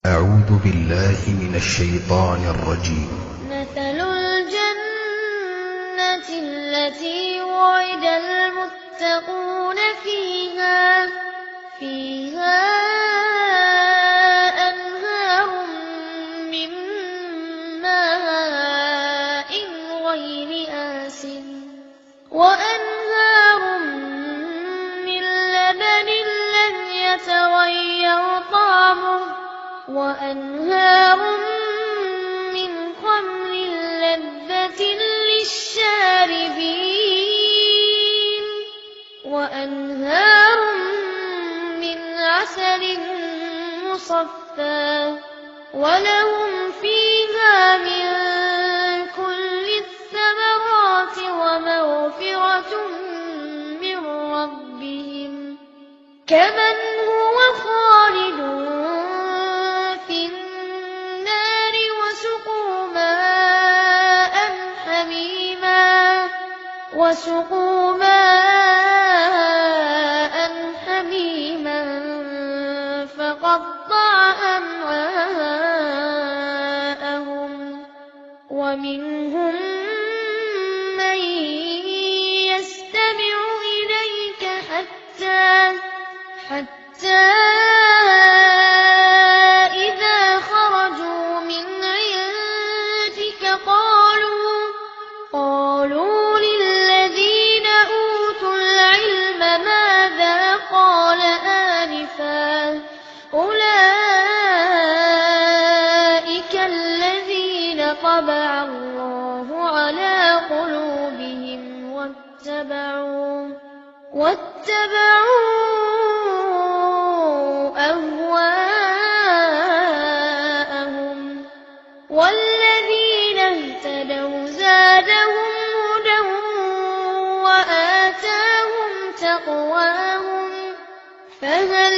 أعوذ بالله من الشيطان الرجيم. مثل الجنة التي وعد المتقون فيها أنهار من ماء غير آسن وأنهار من لبن لم يتغير طعمه وأنهار من خمر لذة للشاربين وأنهار من عسل مصفى ولهم فيها من كل الثمرات ومغفرة من ربهم كمن هو خالد في النار وسقوا ماء حميما فقطع أمعاءهم ومنهم من يستمع إليك حتى إذا خرجوا من عندك قالوا للذين أوتوا العلم ماذا قال آنفا أولئك الذين طبع الله على قلوبهم واتبعوا أهواءهم والذين اهتدوا زادهم هدى وآتاهم تقواهم فهل